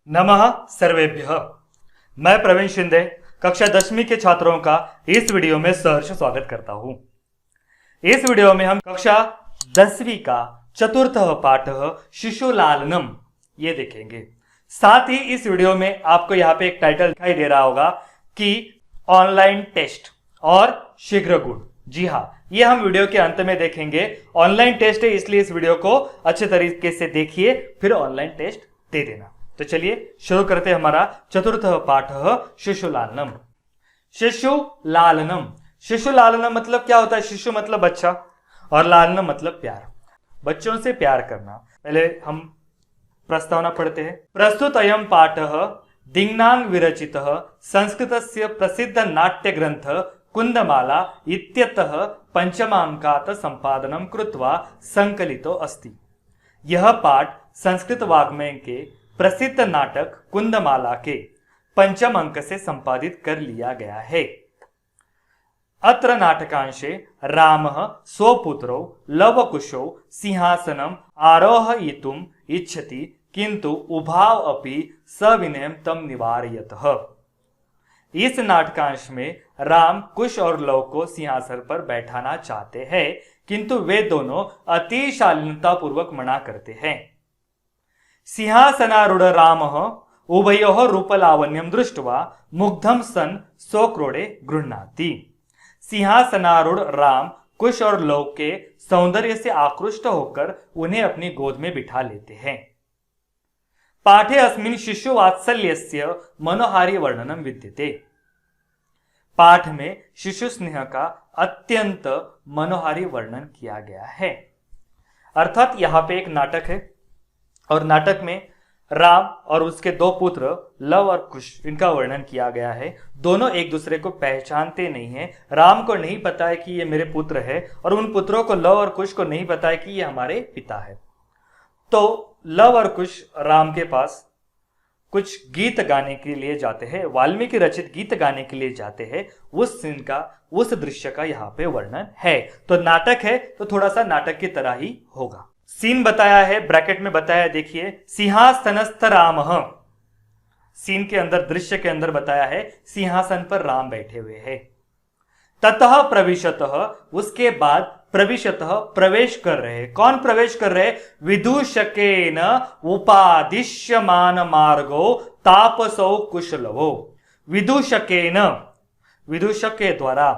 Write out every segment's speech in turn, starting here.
नमः सर्वेभ्यः। मैं प्रवीण शिंदे कक्षा 10वीं के छात्रों का इस वीडियो में सहर्ष स्वागत करता हूं। इस वीडियो में हम कक्षा 10वीं का चतुर्थ पाठ शिशुलालनम ये देखेंगे। साथ ही इस वीडियो में आपको यहाँ पे एक टाइटल दिखाई दे रहा होगा कि ऑनलाइन टेस्ट और शीघ्र गुण। जी हाँ, ये हम वीडियो के अंत में देखेंगे। ऑनलाइन टेस्ट है, इसलिए इस वीडियो को अच्छे तरीके से देखिए, फिर ऑनलाइन टेस्ट दे देना। तो चलिए शुरू करते हैं हमारा चतुर्थ पाठ शिशुलालनम। शिशुलालनम, शिशुलालनम मतलब क्या होता है? शिशु मतलब बच्चा और लालनम मतलब प्यार, बच्चों से प्यार करना। पहले हम प्रस्तावना पढ़ते हैं। प्रस्तुत अयम पाठ दिङ्नाग विरचित संस्कृतस्य प्रसिद्ध नाट्य ग्रंथ कुंदमाला इत्यतः पंचमांकात संपादनं कृत्वा संकलितो अस्ति। यह पाठ संस्कृत वाङ्मय के प्रसिद्ध नाटक कुंदमाला के पंचम अंक से संपादित कर लिया गया है। अत्र नाटकांशे रामः स्वपुत्रौ लवकुशौ सिंहासनम् आरोहयितुम् इच्छति, किंतु उभाव अपि सविनयं तम निवारयतः। इस नाटकांश में राम कुश और लव को सिंहासन पर बैठाना चाहते हैं, किंतु वे दोनों अति शालीनता पूर्वक मना करते हैं। सिंहासनारूढ़ रामः उभयोः रूपलावण्यं दृष्ट्वा मुग्धं सन् स्वक्रोडे गृह्णाति। सिंहासनारूढ़ राम कुश और लव के सौंदर्य से आकृष्ट होकर उन्हें अपनी गोद में बिठा लेते हैं। पाठे अस्मिन् शिशु वात्सल्यस्य मनोहारी वर्णनम विद्यते। पाठ में शिशु स्नेह का अत्यंत मनोहारी वर्णन किया गया है। अर्थात यहाँ पे एक नाटक है और नाटक में राम और उसके दो पुत्र लव और कुश, इनका वर्णन किया गया है। दोनों एक दूसरे को पहचानते नहीं है। राम को नहीं पता है कि ये मेरे पुत्र है, और उन पुत्रों को लव और कुश को नहीं पता है कि ये हमारे पिता है। तो लव और कुश राम के पास कुछ गीत गाने के लिए जाते हैं, वाल्मीकि रचित गीत गाने के लिए जाते हैं। उस सीन का, उस दृश्य का यहाँ पे वर्णन है। तो नाटक है तो थोड़ा सा नाटक की तरह ही होगा। सीन बताया है, ब्रैकेट में बताया है, देखिए। सिंहासनस्थ रामः, सीन के अंदर, दृश्य के अंदर बताया है सिंहासन पर राम बैठे हुए हैं। ततः प्रविशतः, उसके बाद प्रविशतः प्रवेश कर रहे। कौन प्रवेश कर रहे? विदूषकेन उपादिश्यमान मार्गो तापसो कुशलवो। विदूषकेन, विदूषक के द्वारा,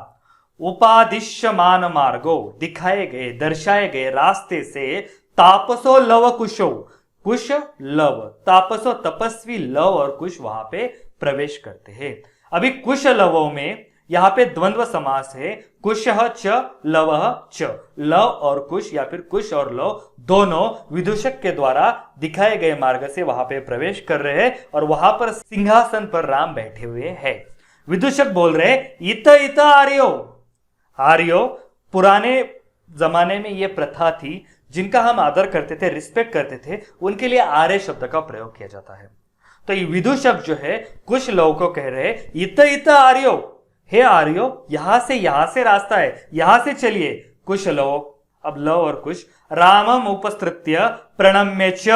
उपादिश्यमान मार्गो, दिखाए गए, दर्शाए गए रास्ते से, तापसो लव कुशो, कुश लव, तापसो तपस्वी लव और कुश वहां पे प्रवेश करते हैं। अभी कुश लवों में यहां पे द्वंद्व समास है। कुशः च लवः च, लव और कुश या फिर कुश और लव दोनों विदूषक के द्वारा दिखाए गए मार्ग से वहां पे प्रवेश कर रहे हैं, और वहां पर सिंहासन पर राम बैठे हुए हैं। विदूषक बोल रहे इत इत आर्यो। आर्यो, पुराने जमाने में यह प्रथा थी, जिनका हम आदर करते थे, रिस्पेक्ट करते थे, उनके लिए आर्य शब्द का प्रयोग किया जाता है। तो ये विदूषक जो है कुश लव को कह रहे इत इत आर्यो, हे आर्यो, यहां से रास्ता है, यहां से चलिए। कुश लव, अब लव और कुश, रामम उपस्कृत्य प्रणम्य च,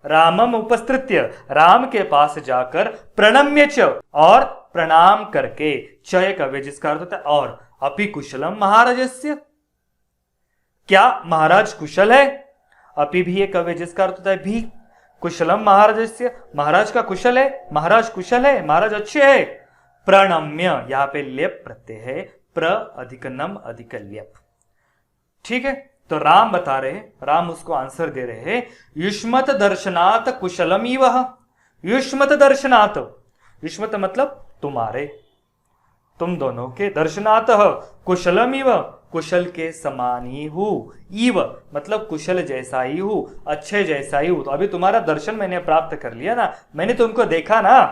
रामम उपस्कृत्य, राम के पास जाकर, प्रणम्य च, और प्रणाम करके, चय कव्य जिसका अर्थ होता है और, अपि कुशलम महाराजस्य, क्या महाराज कुशल है? अपि भी एक कव्य जिसका अर्थ होता है भी, कुशलम महाराजस्य, महाराज का कुशल है, महाराज कुशल है, महाराज अच्छे है। प्रणम्य, यहां पे लेप प्रत्यय है, प्र अधिक नम अधिक लेप। ठीक है, तो राम बता रहे हैं, राम उसको आंसर दे रहे हैं, युष्मत दर्शनात् कुशलम इव। युष्मत दर्शनात्, युष्मत मतलब तुम्हारे, तुम दोनों के, दर्शनात् कुशलम इव, कुशल के समान ही हूं। इव मतलब कुशल जैसा ही हूं, अच्छे जैसा ही हूं। तो अभी तुम्हारा दर्शन मैंने प्राप्त कर लिया ना, मैंने तुमको देखा ना,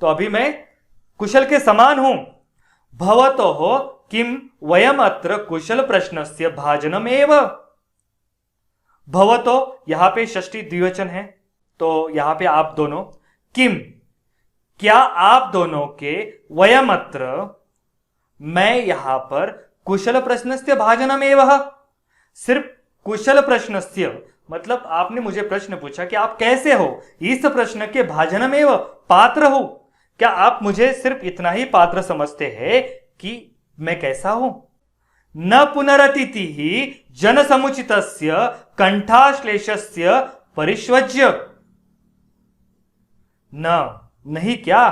तो अभी मैं कुशल के समान हूं। भवतो हो किम वयम अत्र कुशल प्रश्नस्य भाजनम एव। भवतो यहां पे षष्ठी द्विवचन है, तो यहां पे आप दोनों, किम क्या आप दोनों के, वयम अत्र मैं यहां पर, कुशल प्रश्नस्य भाजनम एव, सिर्फ कुशल प्रश्नस्य, मतलब आपने मुझे प्रश्न पूछा कि आप कैसे हो, इस प्रश्न के भाजनमेव पात्र हो। क्या आप मुझे सिर्फ इतना ही पात्र समझते हैं कि मैं कैसा हूं? न पुनरतिथि जन समुचितस्य कंठाश्लेषस्य परिष्वज्य। न, नहीं क्या,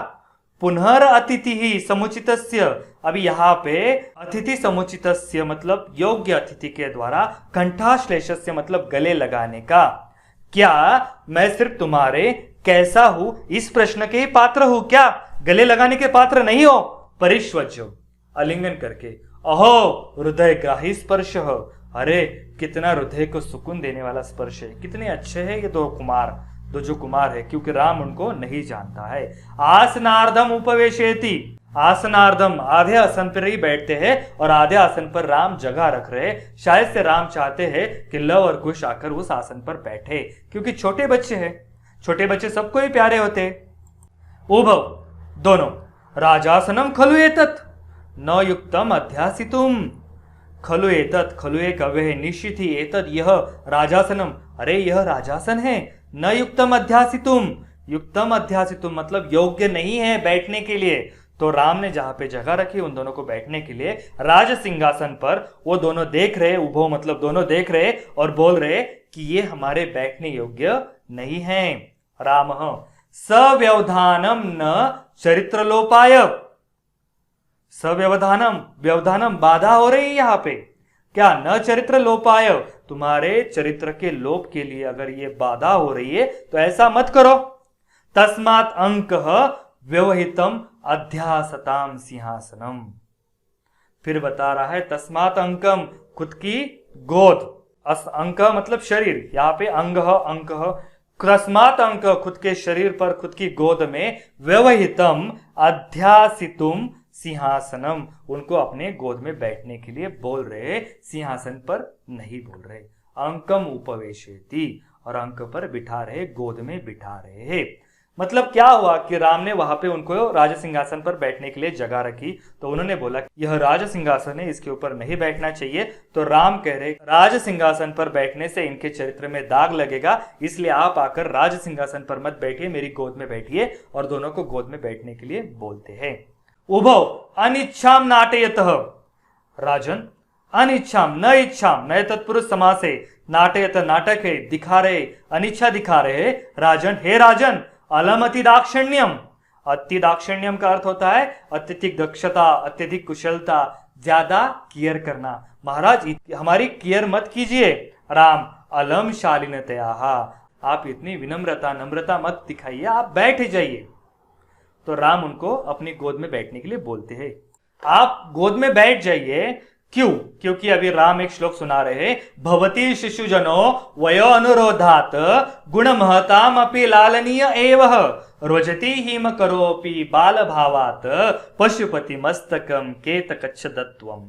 पुनरअतिथि ही समुचितस्य। अभी यहां पे अतिथि समुचितस्य मतलब योग्य अतिथि के द्वारा, कंठाश्लेषस्य मतलब गले लगाने का। क्या मैं सिर्फ तुम्हारे कैसा हूं इस प्रश्न के ही पात्र हूं क्या? गले लगाने के पात्र नहीं हो? परिष्वज्य, आलिंगन करके। अहो हृदय ग्राही स्पर्श। अरे कितना हृदय को सुकून देने वाला स्पर्श है, कितने अच्छे हैं ये दो जो कुमार है, क्योंकि राम उनको नहीं जानता है। आसनार्धम उपवेशेति, आसनार्धम आधे आसन पर ही बैठते हैं और आधे आसन पर राम जगह रख रहे। शायद से राम चाहते हैं कि लव और कुश आकर उस आसन पर बैठे, क्योंकि छोटे बच्चे हैं, छोटे बच्चे सबको ही प्यारे होते। उभव दोनों, राजासनम खलु एतत् न युक्तम अध्यासितुम। खलु एतत्, खलु एक अव्यय है, निश्चित ही, एतत् यह राजासनम, अरे यह राजासन है। न युक्तम अध्यासितुम, युक्तम अध्यासितुम मतलब योग्य नहीं है बैठने के लिए। तो राम ने जहां पे जगह रखी उन दोनों को बैठने के लिए, राज सिंहासन पर, वो दोनों देख रहे, उभो मतलब दोनों देख रहे और बोल रहे कि ये हमारे बैठने योग्य नहीं है। राम सव्यवधानम न चरित्रलोपाय। सव्यवधानम, व्यवधानम बाधा हो रही है यहां पे। क्या? न चरित्र लोपाय, तुम्हारे चरित्र के लोप के लिए अगर ये बाधा हो रही है तो ऐसा मत करो। तस्मात् अंक व्यवहितम अध्यासताम सिंहासनम। फिर बता रहा है तस्मात् अंकम, खुद की गोद, अंक मतलब शरीर, यहां पे अंग अंक, तस्मात् अंक खुद के शरीर पर, खुद की गोद में, व्यवहितम अध्यासितुम सिंहासनम, उनको अपने गोद में बैठने के लिए बोल रहे, सिंहासन पर नहीं बोल रहे। अंकम उपवेशेति, और अंक पर बिठा रहे, गोद में बिठा रहे। मतलब क्या हुआ कि राम ने वहां पे उनको राज सिंहासन पर बैठने के लिए जगह रखी, तो उन्होंने बोला यह राज सिंहासन है, इसके ऊपर नहीं बैठना चाहिए। तो राम कह रहे राज सिंहासन पर बैठने से इनके चरित्र में दाग लगेगा, इसलिए आप आकर राज सिंहासन पर मत बैठिए, मेरी गोद में बैठिए। और दोनों को गोद में बैठने के लिए बोलते हैं। उभौ अनिच्छाम नाटयतः, राजन अनिच्छाम न इच्छाम, नए तत्पुरुष समास है, नाटयत नाटक है, दिखा रहे, अनिच्छा दिखा रहे। राजन, हे राजन, अलम अति दाक्षिण्यम, अति दाक्षिण्यम का अर्थ होता है अत्यधिक दक्षता, अत्यधिक कुशलता, ज्यादा केयर करना। महाराज हमारी केयर मत कीजिए। राम अलम शालीनतया, आप इतनी विनम्रता नम्रता मत दिखाइए, आप बैठ जाइए। तो राम उनको अपनी गोद में बैठने के लिए बोलते हैं। आप गोद में बैठ जाइए। क्यों? क्योंकि अभी राम एक श्लोक सुना रहे हैं, भवती शिशुजनो वयो अनुरोधात गुण महताम अपि लालनीय एवह रोजति हिम करोपि बाल भावात पशुपति मस्तकम केतकच्छदत्वम।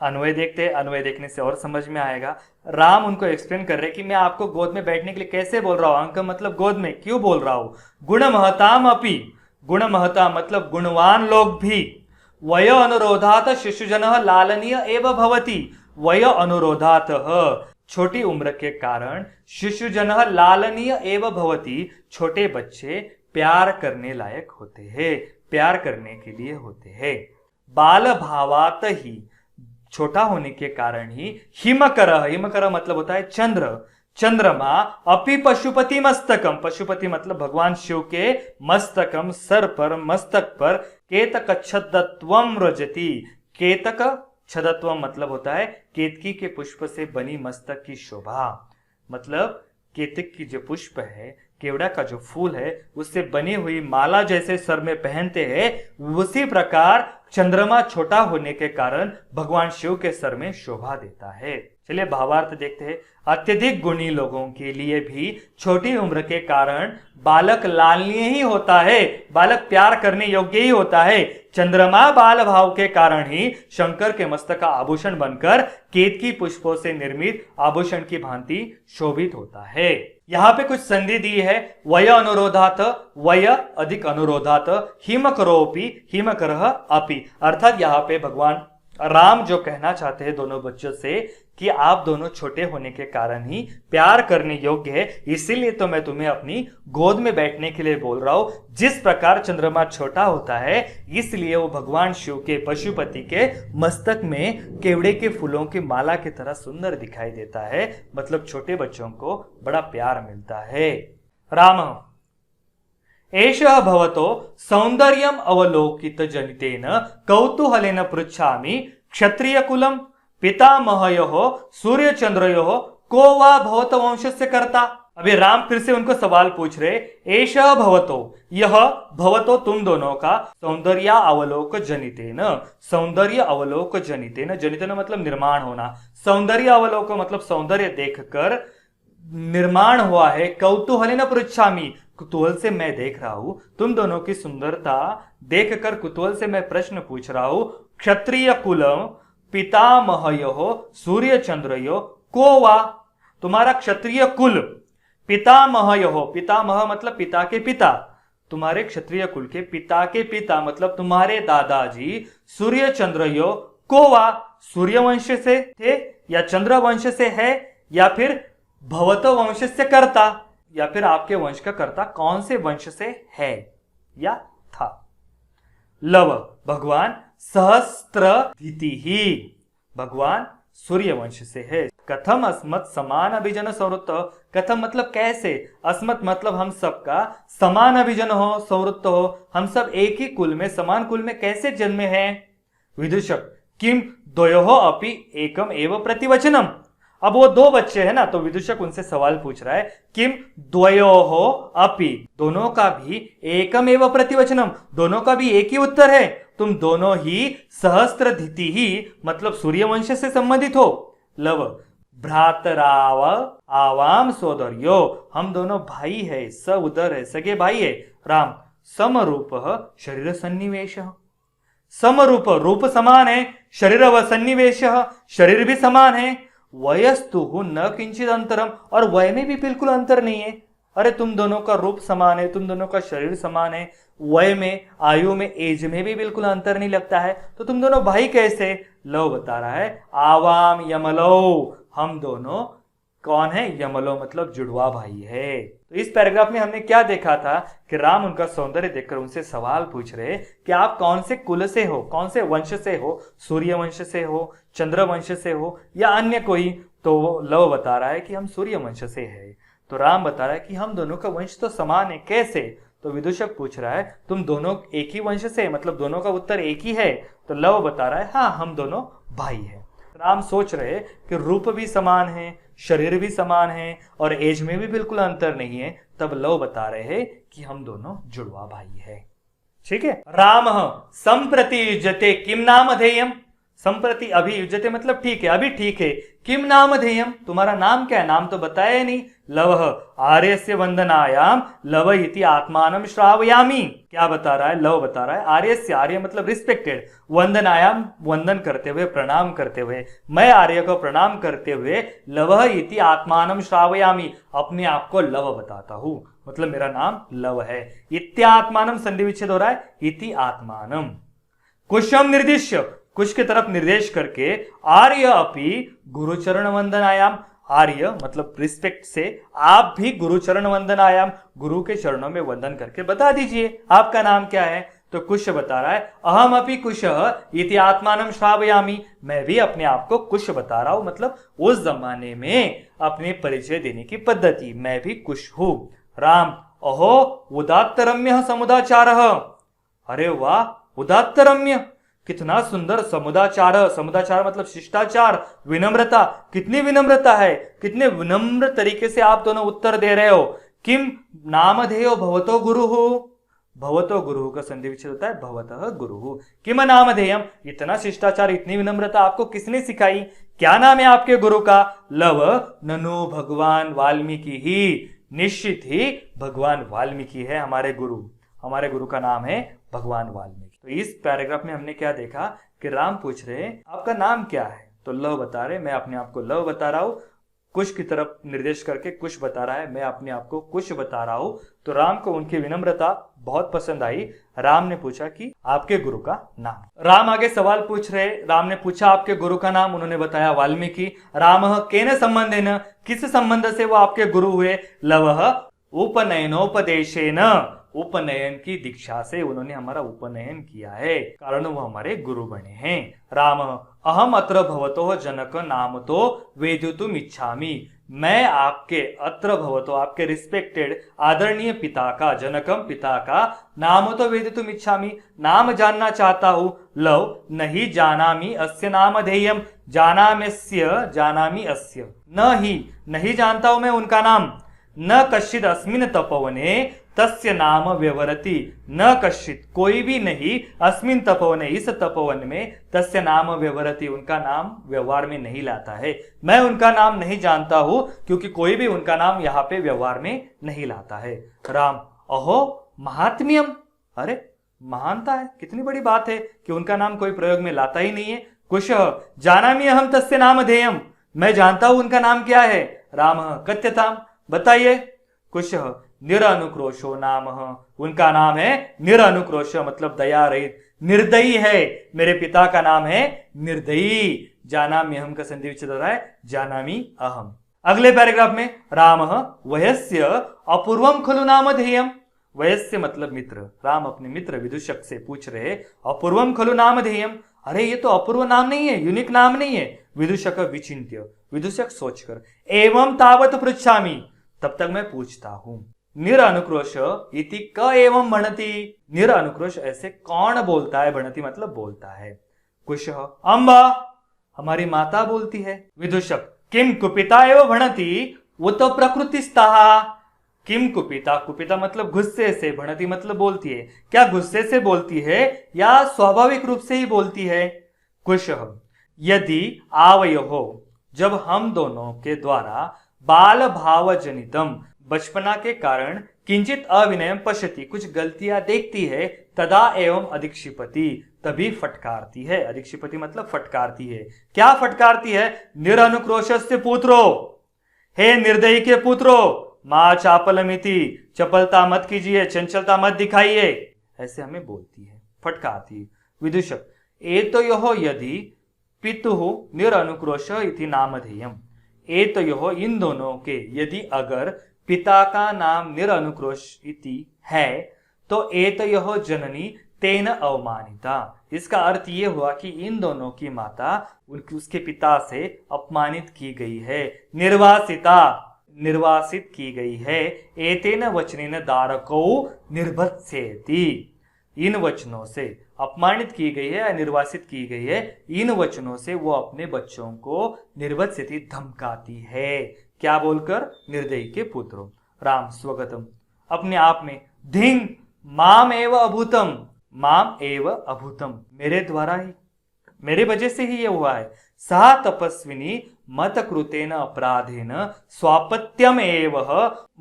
अन्वय देखते, अन्वय देखने से और समझ में आएगा। राम उनको एक्सप्लेन कर रहे कि मैं आपको गोद में बैठने के लिए कैसे बोल रहा हूं, अंक मतलब गोद में क्यों बोल रहा हूं। गुण महताम अपि, गुण महता मतलब गुणवान लोग भी, वय अनुरोधात शिशुजन लालनीय एव भवति, वय अनुरोधात छोटी उम्र के कारण, शिशुजन लालनीय एव भवति छोटे बच्चे प्यार करने लायक होते हैं, प्यार करने के लिए होते हैं। बाल भावात ही, छोटा होने के कारण ही, हिमकर, हिमकर मतलब होता है चंद्र, चंद्रमा, अपि पशुपति मस्तकम, पशुपति मतलब भगवान शिव के मस्तकम, सर पर, मस्तक पर, केतक छदत्वम रजति, केतक छदत्वम मतलब होता है केतकी के पुष्प से बनी मस्तक की शोभा। मतलब केतक की जो पुष्प है, केवड़ा का जो फूल है, उससे बनी हुई माला जैसे सर में पहनते हैं, उसी प्रकार चंद्रमा छोटा होने के कारण भगवान शिव के सर में शोभा देता है। चलिए भावार्थ देखते हैं। अत्यधिक गुणी लोगों के लिए भी छोटी उम्र के कारण बालक लालनीय ही होता है, बालक प्यार करने योग्य ही होता है। चंद्रमा बाल भाव के कारण ही शंकर के मस्तक का आभूषण बनकर केतकी पुष्पों से निर्मित आभूषण की भांति शोभित होता है। यहां पे कुछ संधि दी है, वय अनुरोधात, वय अधिक अनुरोधात, हिमकरोपि हिमकरः अपि, अर्थात यहाँ पे भगवान राम जो कहना चाहते हैं दोनों बच्चों से कि आप दोनों छोटे होने के कारण ही प्यार करने योग्य है, इसीलिए तो मैं तुम्हें अपनी गोद में बैठने के लिए बोल रहा हूं। जिस प्रकार चंद्रमा छोटा होता है इसलिए वो भगवान शिव के पशुपति के मस्तक में केवड़े के फूलों की माला की तरह सुंदर दिखाई देता है, मतलब छोटे बच्चों को बड़ा प्यार मिलता है। राम एषः भवतो सौंदर्यम अवलोकित जनितेन कौतूहलेन पृच्छामि क्षत्रियकुलं पितामहयोः सूर्यचंद्रयोः को वा भवत वंशस्य कर्ता। अभी राम फिर से उनको सवाल पूछ रहे, एषः भवतो, यह भवतो तुम दोनों का सौंदर्य अवलोक जनितेन, सौंदर्य अवलोक जनितेन, जनितेन मतलब निर्माण होना, सौंदर्य अवलोक मतलब सौंदर्य देखकर निर्माण हुआ है। कौतूहलेन पृच्छामि, कुतूहल से मैं देख रहा हूं, तुम दोनों की सुंदरता देखकर कुतूहल से मैं प्रश्न पूछ रहा हूं। क्षत्रिय कुलम पितामहयो सूर्य चंद्रयो को वा, तुम्हारा क्षत्रिय कुल, पितामहयो, पितामह मतलब पिता के पिता, तुम्हारे क्षत्रिय कुल के पिता के पिता मतलब तुम्हारे दादाजी सूर्य चंद्रयो को वा, सूर्य वंश से थे या चंद्र वंश से है या फिर भवत वंश से कर्ता, या फिर आपके वंश का कर्ता कौन से वंश से है या था। लव भगवान सहस्त्रधिति ही, भगवान सूर्य वंश से है। कथम अस्मत् समान अभिजन संवृत्त, कथम मतलब कैसे, अस्मत् मतलब हम सबका, समान अभिजन हो संवृत्त हो, हम सब एक ही कुल में समान कुल में कैसे जन्मे हैं। विदूषक किम द्वयोः अपि एकम एव प्रतिवचनम, अब वो दो बच्चे हैं ना, तो विदूषक उनसे सवाल पूछ रहा है, किम द्वयोः अपि, दोनों का भी एकम एव प्रतिवचनम, दोनों का भी एक ही उत्तर है, तुम दोनों ही सहस्त्रधिति ही मतलब सूर्यवंश से संबंधित हो। लव भ्रातराव आवाम सोदर्यो, हम दोनों भाई है, सउदर है, सगे भाई है। राम समरूप शरीर सन्निवेश, समरूप रूप समान है, शरीर व सन्निवेश शरीर भी समान है, वयस्तु न किंचित अंतरम, और वय में भी बिल्कुल अंतर नहीं है। अरे तुम दोनों का रूप समान है, तुम दोनों का शरीर समान है, वय में आयु में एज में भी बिल्कुल अंतर नहीं लगता है, तो तुम दोनों भाई कैसे। लव बता रहा है आवाम यमलो, हम दोनों कौन है, यमलो मतलब जुड़वा भाई है। तो इस पैराग्राफ में हमने क्या देखा था कि राम उनका सौंदर्य देखकर उनसे सवाल पूछ रहे कि आप कौन से कुल से हो, कौन से वंश से हो, सूर्य वंश से हो, चंद्र वंश से हो या अन्य कोई। तो लव बता रहा है कि हम सूर्य वंश से है। तो राम बता रहा है कि हम दोनों का वंश तो समान है, कैसे। तो विदूषक पूछ रहा है तुम दोनों एक ही वंश से, मतलब दोनों का उत्तर एक ही है। तो लव बता रहा है हाँ हम दोनों भाई हैं। राम सोच रहे कि रूप भी समान है, शरीर भी समान है और एज में भी बिल्कुल अंतर नहीं है। तब लव बता रहे हैं कि हम दोनों जुड़वा भाई है। ठीक है। राम संप्रति युज्यते किम नामधेयम, संप्रति अभी युज्यते मतलब ठीक है, अभी ठीक है। किम नामधेयम, तुम्हारा नाम क्या है, नाम तो बताया नहीं। लवः आर्यस्य वंदनायाम लव इति आत्मानं श्रावयामि, क्या बता रहा है, लव बता रहा है आर्यस्य, आर्य मतलब रिस्पेक्टेड, वंदनायाम वंदन करते हुए, प्रणाम करते हुए, मैं आर्य को प्रणाम करते हुए, लवः इति आत्मानं श्रावयामि, अपने आप को लव बताता हूं, मतलब मेरा नाम लव है। इत्यात्मानं संधि विच्छेद हो रहा है, इति आत्मानं। कुशम निर्दिश्य, कुश की तरफ निर्देश करके, आर्य अपि गुरुचरण वंदनायाम, आर्य मतलब रिस्पेक्ट से आप भी गुरुचरण वंदनायाम, गुरु के चरणों में वंदन करके बता दीजिए आपका नाम क्या है। तो कुश बता रहा है अहम अपि कुशः इति आत्मानं श्रावयामि, मैं भी अपने आप को कुश बता रहा हूं, मतलब उस जमाने में अपने परिचय देने की पद्धति, मैं भी कुश हूं। राम अहो उदात्तरम्य समुदाचारः, अरे वाह उदात्तरम्य, कितना सुंदर समुदाचार, समुदाचार मतलब शिष्टाचार, विनम्रता, कितनी विनम्रता है, कितने विनम्र तरीके से आप दोनों उत्तर दे रहे हो। किम नामधेयो भवतो गुरुः, भवतो गुरुः का संधि विच्छेद होता है भवतः गुरुः। किम नामधेयम, इतना शिष्टाचार, इतनी विनम्रता आपको किसने सिखाई, क्या नाम है आपके गुरु का। लव ननु भगवान वाल्मीकि ही, निश्चित ही भगवान वाल्मीकि है हमारे गुरु, हमारे गुरु का नाम है भगवान वाल्मीकि। तो इस पैराग्राफ में हमने क्या देखा कि राम पूछ रहे आपका नाम क्या है, तो लव बता रहे मैं अपने आप को लव बता रहा हूं। कुश की तरफ निर्देश करके कुश बता रहा है, मैं अपने आप को कुश बता रहा हूं। तो राम को उनकी विनम्रता बहुत पसंद आई। राम ने पूछा कि आपके गुरु का नाम। राम आगे सवाल पूछ रहे। राम ने पूछा आपके गुरु का नाम, उन्होंने बताया वाल्मीकि। राम केन संबंधेन, किस संबंध से वो आपके गुरु हुए। लवः उपनयनोपदेशेन, उपनयन की दीक्षा से उन्होंने हमारा उपनयन किया है, कारण वो हमारे गुरु बने हैं। राम अहम अत्र भवतो जनक नाम तो वेदितुम इच्छामि, मैं आपके अत्र भवतो, आपके रिस्पेक्टेड आदरणीय पिता का, जनकम पिता का, नाम तो वेदितुम इच्छामि, नाम जानना चाहता हूं। लव नहीं जानामि अस्य नामधेयम, जानाम्यस्य जानामि अस्य, नहीं जानता हूं मैं उनका नाम। न कश्चिद अस्मिन् तपोवने तस्य नाम व्यवहरति, न कश्चित कोई भी नहीं, अस्मिन् तपोवने इस तपोवन में, तस्य नाम व्यवहरति उनका नाम व्यवहार में नहीं लाता है। मैं उनका नाम नहीं जानता हूं क्योंकि कोई भी उनका नाम यहाँ पे व्यवहार में नहीं लाता है। राम अहो महात्म्यम, अरे महानता है, कितनी बड़ी बात है कि उनका नाम कोई प्रयोग में लाता ही नहीं है। कुश जानामि अहम तस्य नामधेयम, मैं जानता हूं उनका नाम क्या है। राम कथ्यताम, बताइए। कुश निरनुक्रोशो नाम, उनका नाम है निरनुक्रोश, मतलब दया रहित, निर्दयी है। मेरे पिता का नाम है निर्दयी। जानामि अहम का संधि विच्छेद हो रहा है जानामि अहम। अगले पैराग्राफ में राम वयस्य अपूर्वम खलु नामधेयम, वयस्य मतलब मित्र। राम अपने मित्र विदूषक से पूछ रहे अपूर्वम खलु नामधेयम, अरे ये तो अपूर्व नाम नहीं है, यूनिक नाम नहीं है। विदूषक विचिंत्य, विदूषक सोचकर, एवं तावत पृच्छामि, तब तक मैं पूछता हूं। निरनुक्रोश इति क एवं भणति, निरनुक्रोश ऐसे कौन बोलता है, भणति मतलब बोलता है। कुश अम्बा, हमारी माता बोलती है। विदूषक किम कुपिता एवं भणति उत प्रकृतिस्थः, किम कुपिता, कुपिता मतलब गुस्से से, भणति मतलब बोलती है, क्या गुस्से से बोलती है या स्वाभाविक रूप से ही बोलती है। कुश यदि आवयोः, जब हम दोनों के द्वारा बाल भाव जनितम, बचपना के कारण, किंचित अविनयम पश्यति, कुछ गलतियां देखती है, तदा एवं अधिक्षिपति, तभी फटकारती है। अधिक्षिपति मतलब फटकारती है। क्या फटकारती है। निरनुक्रोशस्य पुत्रो, हे निर्दयी के पुत्रो, मां चापलमिति, चपलता मत कीजिए, चंचलता मत दिखाइए, ऐसे हमें बोलती है, फटकारती है। विदूषक एतयोः यदि पितुः निरनुक्रोश इति नामधेयम, एतयोः इन दोनों के, यदि अगर पिता का नाम निरनुक्रोश इति है तो एतयोः जननी तेन अवमानिता, इसका अर्थ ये हुआ कि इन दोनों की माता उसके पिता से अपमानित की गई है। निर्वासिता, निर्वासित की गई है। एतेन वचनेन दारकौ निर्भत्सेति, इन वचनों से अपमानित की गई है या निर्वासित की गई है, इन वचनों से वो अपने बच्चों को निर्भत्सेति धमकाती है। क्या बोलकर, निर्दयी के पुत्रों। राम स्वगतम, अपने आप में, धिंग माम एव अभूतम, माम एव अभूतम, मेरे द्वारा ही, मेरे वजह से ही ये हुआ है। सा तपस्विनी मत कृतेन अपराधेन स्वापत्यम एव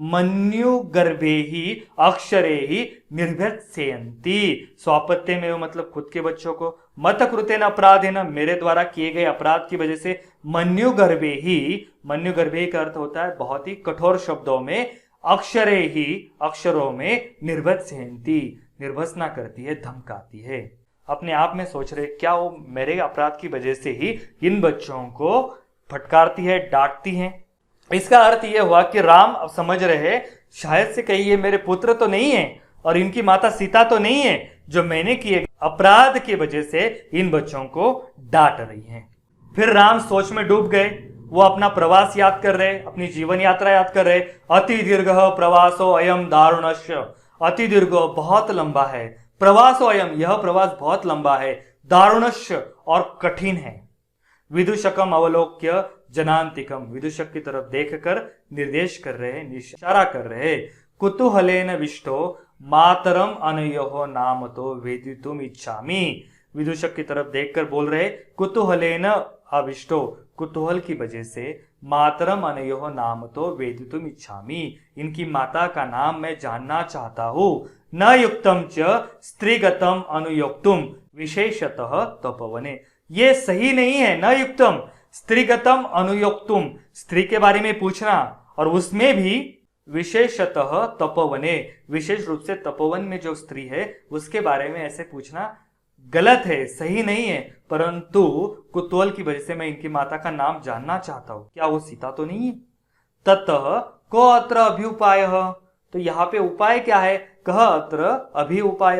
मन्युगर्भे ही अक्षरे ही निर्भत्सेयन्ति, स्वापत्य में मतलब खुद के बच्चों को, मत कृतेन अपराधेन मेरे द्वारा किए गए अपराध की वजह से, मन्युगर्भे ही, मन्युगर्भे का अर्थ होता है बहुत ही कठोर शब्दों में, अक्षरे ही अक्षरों में, निर्भत्सेयन्ति निर्भत्सना करती है, धमकाती है। अपने आप में सोच रहे क्या वो मेरे अपराध की वजह से ही इन बच्चों को फटकारती है, डांटती है। इसका अर्थ यह हुआ कि राम अब समझ रहे शायद से कहीं ये मेरे पुत्र तो नहीं है और इनकी माता सीता तो नहीं है जो मैंने किए अपराध की वजह से इन बच्चों को डांट रही हैं। फिर राम सोच में डूब गए। वो अपना प्रवास याद कर रहे, अपनी जीवन यात्रा याद कर रहे। अति दीर्घ प्रवासो अयम दारुणस्य, अति दीर्घ बहुत लंबा है, प्रवासो अयम यह प्रवास बहुत लंबा है, दारुणस्य और कठिन है। विदूषकम अवलोक्य जनांतिकम, विदूषक की तरफ देखकर निर्देश कर रहे, इशारा कर रहे। कुतूहलेन विष्टो मातरम अनयोः नाम तो वेदितुम इच्छामि, विदूषक की तरफ देखकर बोल रहे कुतूहलेन अविष्टो, कुतूहल की वजह से, मातरम अनयोः नाम तो वेदितुम इच्छामि, इनकी माता का नाम मैं जानना चाहता हूं। न युक्तम च स्त्रीगतम अनुयोक्तुम विशेषतः तपोवने, ये सही नहीं है। न युक्तम, स्त्रीगतम अनुयोक्तुम, स्त्री के बारे में पूछना, और उसमें भी विशेषतः तपोवने, विशेष रूप से तपोवन में जो स्त्री है उसके बारे में ऐसे पूछना गलत है, सही नहीं है, परंतु कुतूहल की वजह से मैं इनकी माता का नाम जानना चाहता हूं, क्या वो सीता तो नहीं है। ततः को अत्र अभ्युपाय, तो यहाँ पे उपाय क्या है, कह अत्र अभि उपाय,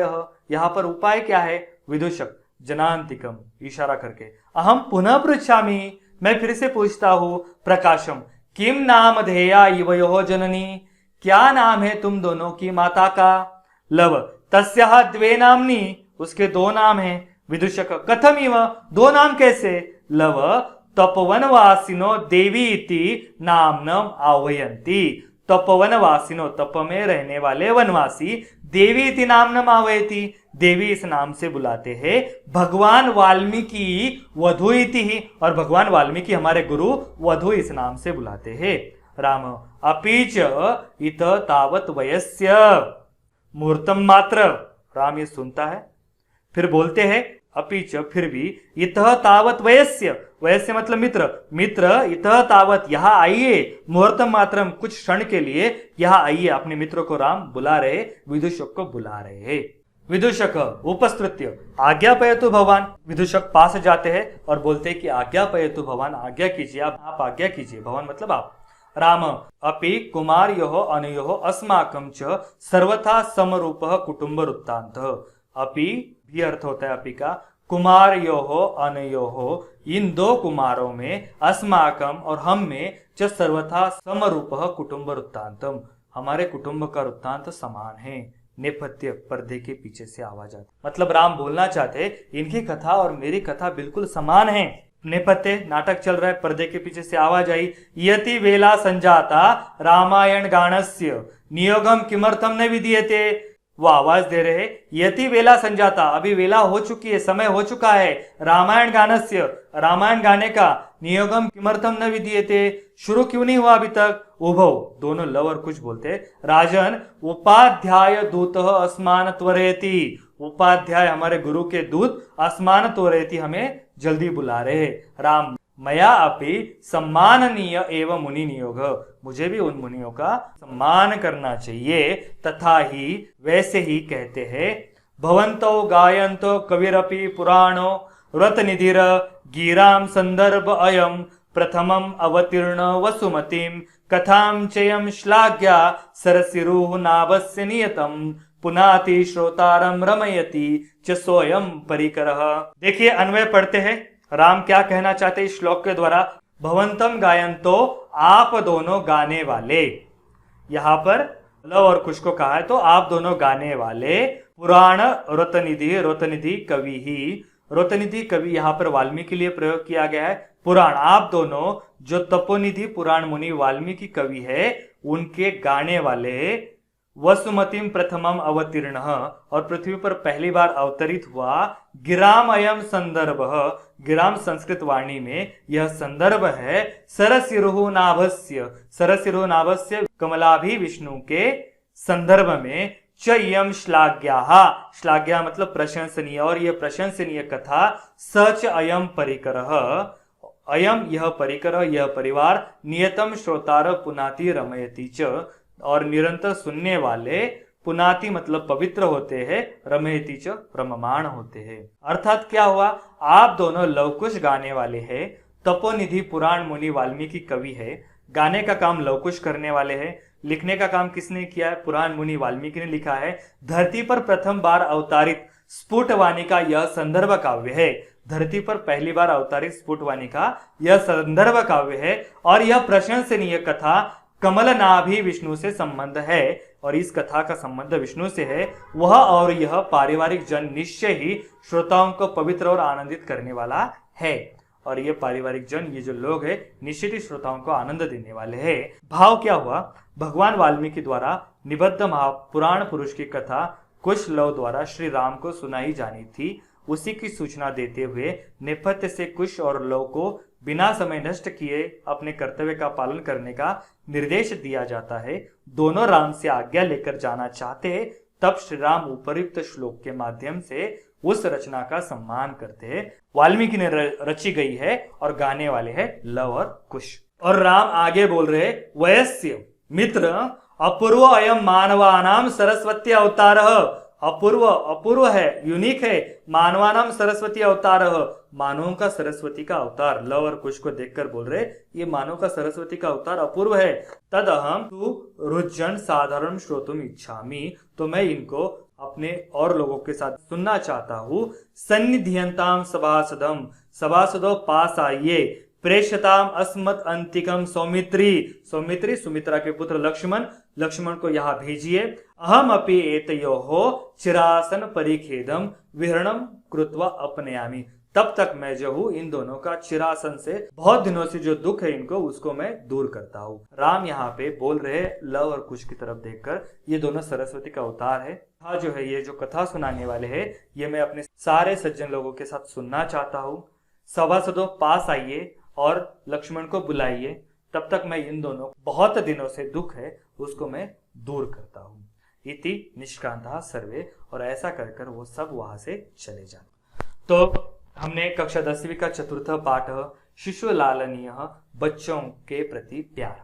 यहाँ पर उपाय क्या है, विदूषक जनांतिकम इशारा करके, अहम पुनः पृच्छामि, मैं फिर से पूछता हूं, प्रकाशम किम नाम धेया इवयोः जननी, क्या नाम है तुम दोनों की माता का। लव तस्याः द्वे नाम्नि, उसके दो नाम हैं। विदूषक कथम इव, दो नाम कैसे। लव तपवनवासिनो देवी इति नामनम आह्वयन्ति, तपवनवासिनो, तप में रहने वाले वनवासी, देवी इति नामनम आह्वयति, देवी इस नाम से बुलाते हैं। भगवान वाल्मीकि वधु इति, और भगवान वाल्मीकि हमारे गुरु वधु इस नाम से बुलाते हैं। राम अपीच इत तावत वयस्य मुहूर्तम मात्र, राम ये सुनता है, फिर बोलते हैं अपीच फिर भी, इतः तावत वयस्य, वयस्य मतलब मित्र, मित्र इतः तावत यहाँ आइए, मुहूर्तम मात्रम कुछ क्षण के लिए यहाँ आइए, अपने मित्र को राम बुला रहे, विदूषक को बुला रहे हैं। विदूषक उपस्तृत्य आज्ञापयतु भगवान, विदूषक पास जाते हैं और बोलते हैं कि आज्ञापयतु भगवान, आज्ञा कीजिए, आप आज्ञा कीजिए, भगवान मतलब आप। राम अपि कुमारयोः अनयोः अस्माकं च सर्वथा समरूपः कुटुंब वृत्तान्तः, अपि भी अर्थ होता है अपि का, कुमारयोः अनयोः इन दो कुमारों में, अस्माकम और हम में, च सर्वथा समरूपः कुटुंब वृत्तान्तम, हमारे कुटुंब का वृत्तांत समान है। नेपथ्य पर्दे के पीछे से आवाज आती, मतलब राम बोलना चाहते इनकी कथा और मेरी कथा बिल्कुल समान है। नेपथ्य नाटक चल रहा है, पर्दे के पीछे से आवाज आई, यति वेला संजाता रामायण गानस्य नियोगम किमर्थम न विधीयते, वो आवाज दे रहे यति वेला संजाता, अभी वेला हो चुकी है, समय हो चुका है, रामायण गानस्य, रामायण गाने का, नियोगम किमर्थम न विधीयते, शुरू क्यों नहीं हुआ अभी तक। उभौ दोनों लव और कुछ बोलते, राजन उपाध्याय दूतः अस्मान त्वरयति, उपाध्याय हमारे गुरु के दूत अस्मान त्वरयति हमें जल्दी बुला रहे। राम मया अपि सम्माननीय एवं मुनि नियोग, मुझे भी उन मुनियों का सम्मान करना चाहिए। तथा ही वैसे ही कहते हैं, भवंतो गायन्तो कविरपि पुराणो व्रतनिधिर गिराम संदर्भ अयम प्रथमम अवतीर्ण वसुमतीम कथाम चयम श्लाघ्या सरसिरुः नाभस्य नियतम पुनाति श्रोतारम रमयति च सोयम परिकरः। देखिए अन्वय पढ़ते हैं, राम क्या कहना चाहते इस श्लोक के द्वारा, भवंतम गायंतो, आप दोनों गाने वाले, यहां पर लव और कुश को कहा है तो आप दोनों गाने वाले, पुराण रोतनिधि, रोतनिधि कवि ही, रोतनिधि कवि यहां पर वाल्मीकि के लिए प्रयोग किया गया है। पुराण आप दोनों जो तपोनिधि पुराण मुनि वाल्मीकि कवि है उनके गाने वाले, वसुमतिम प्रथमम अवतीर्ण, और पृथ्वी पर पहली बार अवतरित हुआ, गिराम अयम संदर्भ, गिराम संस्कृत वाणी में यह संदर्भ है, सरसिरुः नाभस्य, सरसिरुः नाभस्य कमलाभि विष्णु के संदर्भ में, च यम श्लाघ्याः, श्लाघ्या मतलब प्रशंसनीय, और यह प्रशंसनीय कथा, सच अयम परिकरः, अयम यह परिकर, यह परिवार, नियतम श्रोतार पुनाति रमयति च, और निरंतर सुनने वाले, पुनाति मतलब पवित्र होते हैं, रमयति च रममाण होते हैं। अर्थात क्या हुआ, आप दोनों लवकुश गाने वाले हैं, तपोनिधि पुराण मुनि वाल्मीकि कवि है, गाने का काम लवकुश करने वाले हैं, लिखने का काम किसने किया है, पुराण मुनि वाल्मीकि ने लिखा है। धरती पर प्रथम बार अवतारित स्फुटवाणी का यह संदर्भ काव्य है, धरती पर पहली बार अवतारित स्फुटवाणी का यह संदर्भ काव्य है, और यह प्रशंसनीय कथा कमलनाभि विष्णु से संबंध है, और इस कथा का संबंध विष्णु से है। वह और यह पारिवारिक जन निश्चय ही श्रोताओं को पवित्र और आनंदित करने वाला है, और ये पारिवारिक जन, ये जो लोग हैं निश्चित ही श्रोताओं को आनंद देने वाले हैं। भाव क्या हुआ, भगवान वाल्मीकि द्वारा निबद्ध महापुराण पुरुष की कथा कुश लव द्वारा श्री राम को सुनाई जानी थी, उसी की सूचना देते हुए नेपथ्य से कुश और लव को बिना समय नष्ट किए अपने कर्तव्य का पालन करने का निर्देश दिया जाता है। दोनों राम से आज्ञा लेकर जाना चाहते हैं, तब श्री राम उपयुक्त श्लोक के माध्यम से उस रचना का सम्मान करते हैं। वाल्मीकि ने रची गई है और गाने वाले हैं लव और कुश। और राम आगे बोल रहे, वयस्य मित्र अपूर्व अयम मानवानाम सरस्वती अवतार। अपूर्व है, यूनिक है। मानवानाम सरस्वती अवतार, मानवों का सरस्वती का अवतार। लव और कुश को देखकर बोल रहे, ये मानव का सरस्वती का अवतार अपूर्व है। तद अहम तु रुज्जन साधारण श्रोतुम इच्छामि, तो मैं इनको अपने और लोगों के साथ सुनना चाहता हूँ। सन्निधियंताम सभासदम, सभासदों पास आइए। प्रेषताम अस्मत् अंतिकम सौमित्री, सौमित्री सुमित्रा के पुत्र लक्ष्मण, लक्ष्मण को यहाँ भेजिए। अहम अपि एतयोः चिरासन परिखेदम विहरणम कृत्वा अपनयामि, तब तक मैं जो हूँ इन दोनों का चिरासन से, बहुत दिनों से जो दुख है इनको, उसको मैं दूर करता हूँ। राम यहाँ पे बोल रहे लव और कुश की तरफ देखकर, ये दोनों सरस्वती का अवतार है। हाँ, जो है ये जो कथा सुनाने वाले हैं, ये मैं अपने सारे सज्जन लोगों के साथ सुनना चाहता हूँ। सभासदों पास आइए और लक्ष्मण को बुलाइए, तब तक मैं इन दोनों बहुत दिनों से दुख है उसको मैं दूर करता हूँ। इति निष्क्रांता सर्वे, और ऐसा कर कर वो सब वहां से चले जाते। तो हमने कक्षा 10वीं का चतुर्थ पाठ शिशु लालनीय बच्चों के प्रति प्यार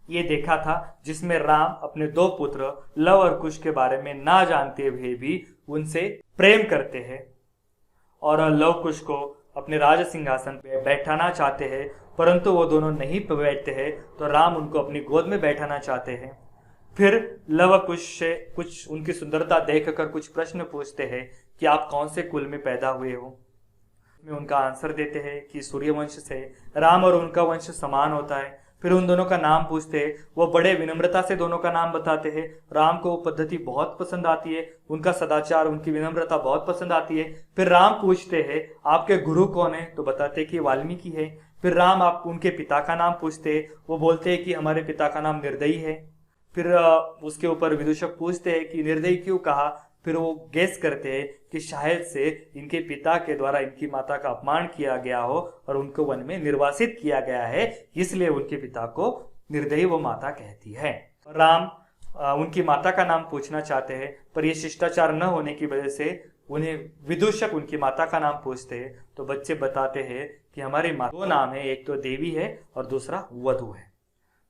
ये देखा था, जिसमें राम अपने दो पुत्र लव और कुश के बारे में ना जानते हुए भी उनसे प्रेम करते हैं और लव कुश को अपने राज सिंहासन पे बैठाना चाहते हैं, परंतु वो दोनों नहीं बैठते हैं, तो राम उनको अपनी गोद में बैठाना चाहते हैं। फिर लव कुश से कुछ उनकी सुंदरता देखकर कुछ प्रश्न पूछते हैं कि आप कौन से कुल में पैदा हुए हो। में उनका आंसर देते हैं कि सूर्यवंश से। राम और उनका वंश समान होता है। फिर उन दोनों का नाम पूछते हैं, वो बड़े विनम्रता से दोनों का नाम बताते हैं। राम को वो पद्धति बहुत पसंद आती है, उनका सदाचार, उनकी विनम्रता बहुत पसंद आती है। फिर राम पूछते हैं आपके गुरु कौन है, तो बताते हैं कि वाल्मीकि है। फिर राम आप उनके पिता का नाम पूछते हैं, वो बोलते हैं कि हमारे पिता का नाम निर्दयी है। फिर उसके ऊपर विदूषक पूछते हैं कि निर्दयी क्यों कहा। फिर वो गेस करते हैं कि शायद से इनके पिता के द्वारा इनकी माता का अपमान किया गया हो और उनको वन में निर्वासित किया गया है, इसलिए उनके पिता को निर्दयी वो माता कहती है। राम उनकी माता का नाम पूछना चाहते हैं, पर ये शिष्टाचार न होने की वजह से उन्हें विदूषक उनकी माता का नाम पूछते हैं। तो बच्चे बताते हैं कि हमारी माँ दो नाम है, एक तो देवी है और दूसरा वधु है।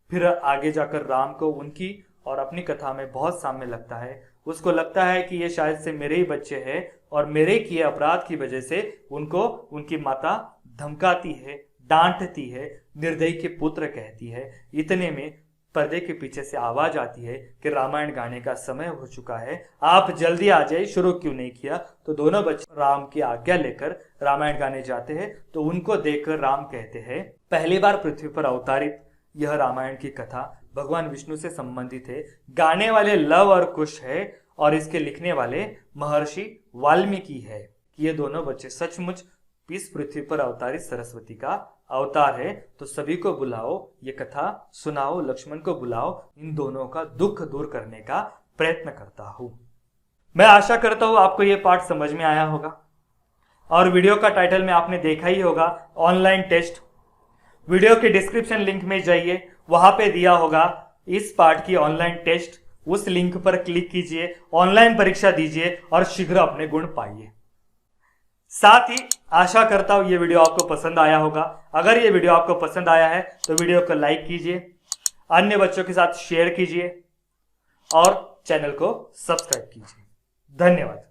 फिर आगे जाकर राम को उनकी और अपनी कथा में बहुत साम्य लगता है। उसको लगता है कि ये शायद से मेरे ही बच्चे हैं और मेरे किए अपराध की वजह से उनको उनकी माता धमकाती है, डांटती है, निर्दयी के पुत्र कहती है। इतने में पर्दे के पीछे से आवाज आती है कि रामायण गाने का समय हो चुका है, आप जल्दी आ जाइए, शुरू क्यों नहीं किया। तो दोनों बच्चे राम की आज्ञा लेकर रामायण गाने जाते हैं। तो उनको देखकर राम कहते हैं, पहली बार पृथ्वी पर अवतारित यह रामायण की कथा भगवान विष्णु से संबंधित है। गाने वाले लव और कुश है और इसके लिखने वाले महर्षि वाल्मीकि है। ये दोनों बच्चे सचमुच इस पृथ्वी पर अवतारित सरस्वती का अवतार है। तो सभी को बुलाओ, ये कथा सुनाओ, लक्ष्मण को बुलाओ, इन दोनों का दुख दूर करने का प्रयत्न करता हूं। मैं आशा करता हूं आपको ये पाठ समझ में आया होगा। और वीडियो का टाइटल में आपने देखा ही होगा, ऑनलाइन टेस्ट। वीडियो के डिस्क्रिप्शन लिंक में जाइए, वहां पे दिया होगा इस पाठ की ऑनलाइन टेस्ट। उस लिंक पर क्लिक कीजिए, ऑनलाइन परीक्षा दीजिए और शीघ्र अपने गुण पाइए। साथ ही आशा करता हूं ये वीडियो आपको पसंद आया होगा। अगर ये वीडियो आपको पसंद आया है तो वीडियो को लाइक कीजिए, अन्य बच्चों के साथ शेयर कीजिए और चैनल को सब्सक्राइब कीजिए। धन्यवाद।